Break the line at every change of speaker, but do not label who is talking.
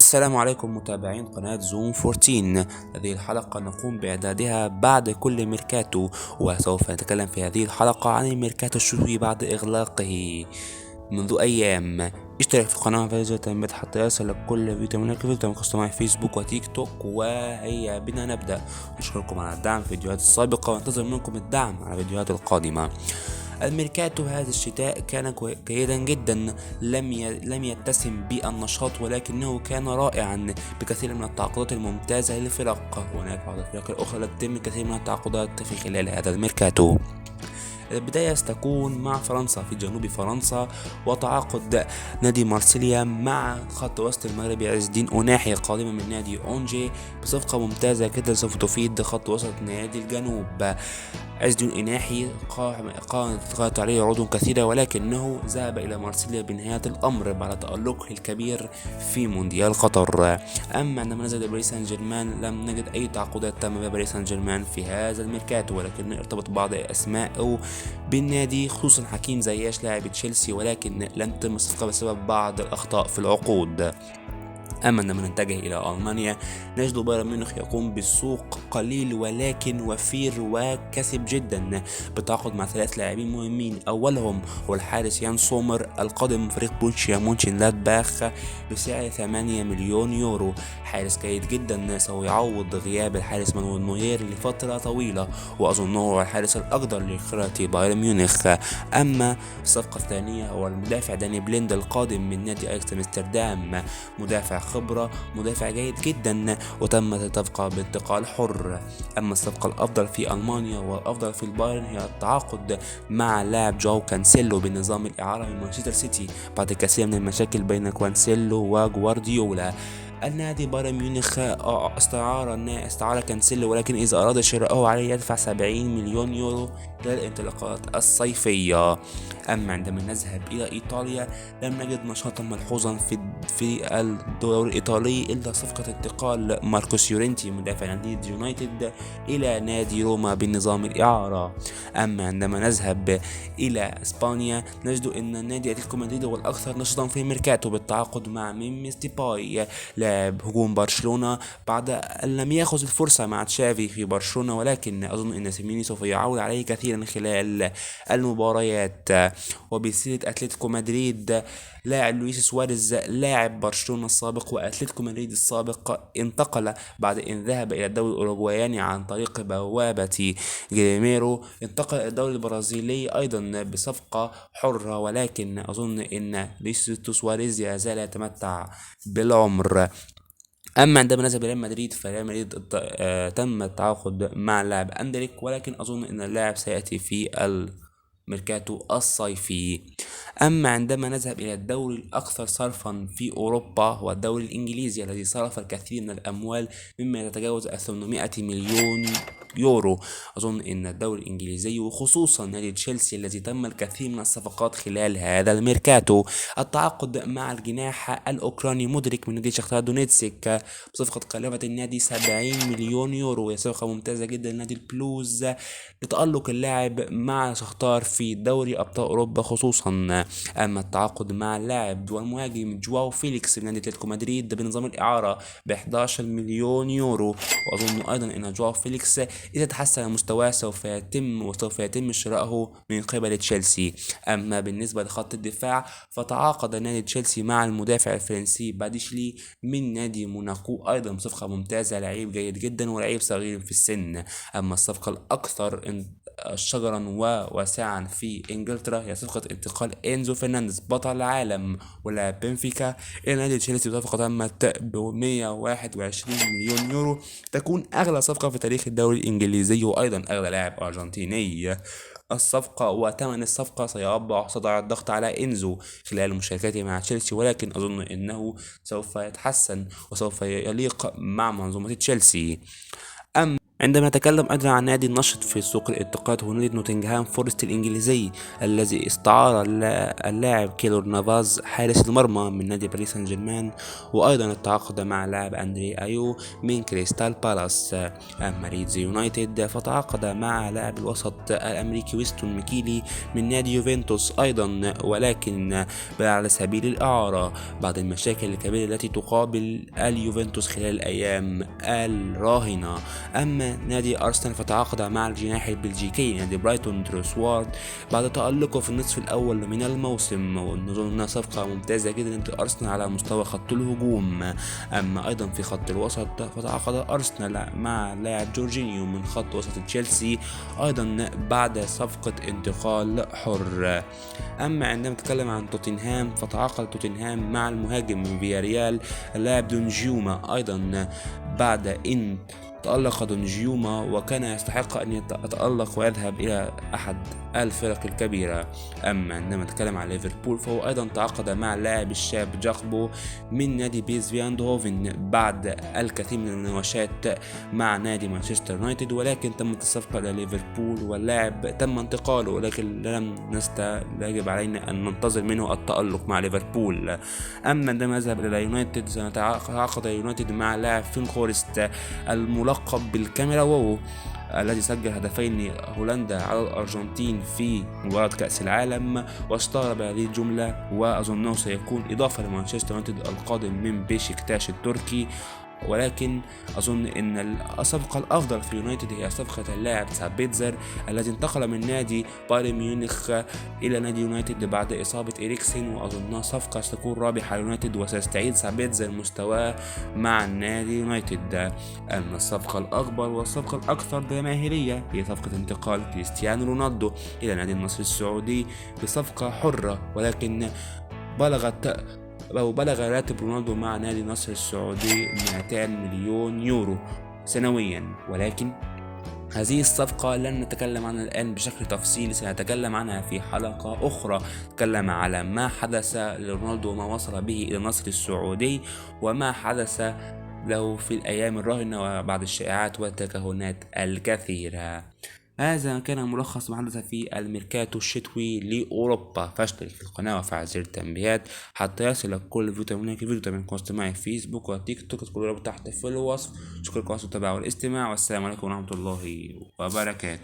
السلام عليكم متابعين قناة زوم 14. هذه الحلقة نقوم بإعدادها بعد كل ميركاتو، وسوف نتكلم في هذه الحلقة عن الميركاتو الشتوي بعد إغلاقه منذ أيام. اشترك في القناة وفعل التنبيهات حتى يصلك كل فيديو من الفيديو مع فيسبوك وتيك توك. وهيا بنا نبدأ. نشكركم على الدعم في الفيديوهات السابقة وانتظر منكم الدعم على الفيديوهات القادمة. الميركاتو هذا الشتاء كان جيدا جدا، لم يتسم بالنشاط ولكنه كان رائعا بكثير من التعاقدات الممتازة للفرق. هناك بعض الفرق الأخرى لم تتم كثير من التعاقدات في خلال هذا الميركاتو. البداية ستكون مع فرنسا في جنوب فرنسا، وتعاقد نادي مارسيليا مع خط وسط المغربي عز الدين أوناحي قادما من نادي أونجي بصفقة ممتازة كده سوف تفيد خط وسط نادي الجنوب. عز الدين أوناحي قامت عليه عروض كثيرة ولكنه ذهب إلى مارسيليا بنهاية الأمر بعد تألقه الكبير في مونديال قطر. أما عندما نزل باريس سان جيرمان لم نجد أي تعاقدات تم بباريس سان جيرمان في هذا الميركاتو، ولكن ارتبط بعض أسماء بالنادي خصوصا حكيم زياش لاعب تشيلسي، ولكن لم تتم الصفقة بسبب بعض الأخطاء في العقود. أما عندما نتجه إلى ألمانيا نجد بايرن ميونخ يقوم بالسوق قليل ولكن وفير وكسب جدا بالتعاقد مع 3 لاعبين مهمين. أولهم هو الحارس يان سومر القادم من فريق بورشيا مونشنلادباخ بسعر 8 مليون يورو. حارس جيد جدا سيعوض غياب الحارس مانويل نوير لفترة طويلة، وأظنه هو الحارس الأقدر لقراءة بايرن ميونخ. أما الصفقة الثانية هو المدافع داني بليند القادم من نادي أياكس أمستردام، مدافع خبرة، مدافع جيد جدا، وتمت الصفقة بانتقال حر. أما الصفقة الأفضل في ألمانيا والأفضل في البايرن هي التعاقد مع لاعب جواو كانسيلو بنظام الإعارة من مانشستر سيتي بعد كثير من المشاكل بين كانسيلو وجوارديولا. النادي بايرن ميونخ استعار كانسيلو، ولكن إذا أراد شراءه عليه يدفع 70 مليون يورو للانطلاقات الصيفية. أما عندما نذهب إلى إيطاليا لم نجد نشاطا ملحوظا في الدوري الإيطالي إلا صفقة انتقال ماركوس يورينتي مدافع نادي يونايتد إلى نادي روما بنظام الإعارة. أما عندما نذهب إلى إسبانيا نجد أن نادي أتلتيكو مدريد هو الأكثر نشاطا في الميركاتو بالتعاقد مع ميمس ديباي لاعب هجوم برشلونة بعد أن لم يأخذ الفرصة مع تشافي في برشلونة، ولكن أظن أن سيميوني سوف يعول عليه كثيرا خلال المباريات. وبسيرة أتلتيكو مدريد لاعب لويس سواريز لاعب برشلونة السابق وأتلتيكو مدريد السابق انتقل بعد أن ذهب إلى الدوري الأوروغواياني عن طريق بوابة جريميرو، انتقل إلى الدوري البرازيلي أيضا بصفقة حرة، ولكن أظن أن لويس سواريز يزال يتمتع بالعمر. اما عندما نذهب ريال مدريد فريال مدريد تم التعاقد مع لاعب اندريك، ولكن اظن ان اللاعب سياتي في الميركاتو الصيفي. اما عندما نذهب الى الدوري الاكثر صرفا في اوروبا هو الدوري الانجليزي الذي صرف الكثير من الاموال مما يتجاوز 800 مليون يورو. اظن ان الدوري الانجليزي وخصوصا نادي تشيلسي الذي تم الكثير من الصفقات خلال هذا الميركاتو. التعاقد مع الجناح الاوكراني مودريك من نادي شختار دونيتسك بصفقة كلفة النادي 70 مليون يورو، هي صفقة ممتازة جدا لنادي البلوز لتألق اللاعب مع شختار في دوري أبطال أوروبا خصوصا. أما التعاقد مع اللاعب والمهاجم جواو فيليكس من نادي أتلتيكو مدريد بنظام الإعارة ب 11 مليون يورو، وأظن أيضا أن جواو فيليكس إذا تحسن مستواه سوف يتم شرائه من قبل تشيلسي. أما بالنسبة لخط الدفاع فتعاقد نادي تشيلسي مع المدافع الفرنسي باديشلي من نادي موناكو أيضا بصفقة ممتازة، لعيب جيد جدا ولعيب صغير في السن. أما الصفقة الأكثر شجرا وواسعا في انجلترا هي صفقة انتقال انزو فرنانديز بطل العالم ولاعب بنفيكا الى نادي تشيلسي بصفقة تمت ب 121 مليون يورو، تكون اغلى صفقة في تاريخ الدوري الانجليزي وايضا اغلى لاعب ارجنتيني. الصفقة وثمن الصفقة سيضع الضغط على إنزو خلال مشاركته مع تشيلسي، ولكن أظن أنه سوف يتحسن وسوف يليق مع منظومة تشيلسي. عندما نتكلم أيضا عن نادي النشط في سوق الانتقالات هو نادي نوتنغهام فورست الإنجليزي الذي استعار اللاعب كيلور نافاز حارس المرمى من نادي باريس سان جيرمان، وأيضا التعاقد مع اللاعب أندري أيو من كريستال بالاس. أما ليدز يونايتد فتعاقد مع لاعب الوسط الأمريكي ويستون ميكيلي من نادي يوفنتوس أيضا، ولكن على سبيل الإعارة بعد المشاكل الكبيرة التي تقابل اليوفنتوس خلال الأيام الراهنة. أما نادي أرسنال فتعاقد مع الجناح البلجيكي نادي برايتون تروسوارد بعد تألقه في النصف الأول من الموسم، ونظن أنها صفقة ممتازة جدا لنادي أرسنال على مستوى خط الهجوم. أما أيضا في خط الوسط فتعاقد أرسنال مع لاعب جورجينيو من خط وسط تشيلسي أيضا بعد صفقة انتقال حر. أما عندما نتكلم عن توتنهام فتعاقد توتنهام مع المهاجم من فياريال اللاعب دونجيوما أيضا بعد إن تألق دونجيوما وكان يستحق أن يتألق ويذهب إلى أحد الفرق الكبيرة. أما عندما نتكلم عن ليفربول فهو أيضا تعاقد مع اللاعب الشاب جاكبو من نادي بيس في اندهوفن بعد الكثير من المناوشات مع نادي مانشستر يونايتد، ولكن تمت الصفقة إلى ليفربول واللاعب تم انتقاله، ولكن لا يجب علينا أن ننتظر منه التألق مع ليفربول. أما عندما يذهب إلى يونايتد سيتعاقد يونايتد مع لاعب فينخورست الملقب بالكاميرا وو الذي سجل هدفين هولندا على الأرجنتين في مباراة كأس العالم، واشتهر بهذه الجملة، وأظنه سيكون إضافة لمانشستر يونايتد القادم من بيشكتاش التركي. ولكن أظن أن الصفقة الأفضل في يونايتد هي صفقة اللاعب سابيتزر الذي انتقل من نادي بايرن ميونخ إلى نادي يونايتد بعد إصابة إريكسن، وأظنها صفقة ستكون رابحة ليونايتد وسيستعيد سابيتزر مستواه مع النادي يونايتد. أما الصفقة الأكبر والصفقة الأكثر جماهيرية هي صفقة انتقال كريستيانو رونالدو إلى نادي النصر السعودي بصفقة حرة، ولكن بلغ راتب رونالدو مع نادي النصر السعودي 200 مليون يورو سنويا. ولكن هذه الصفقة لن نتكلم عنها الآن بشكل تفصيلي، سنتكلم عنها في حلقة أخرى نتكلم على ما حدث لرونالدو وما وصل به إلى النصر السعودي وما حدث له في الأيام الراهنة وبعد الشائعات والتكهنات الكثيرة. هذا كان ملخص ما حدث في الميركاتو الشتوي لأوروبا. فاشترك في القناة وفعل زر التنبيهات حتى يصلك كل فيديو منك من كنت معي في فيسبوك وتيك توك، تكون تحت في الوصف. شكرا لكم على التابع والاستماع، والسلام عليكم ورحمة الله وبركاته.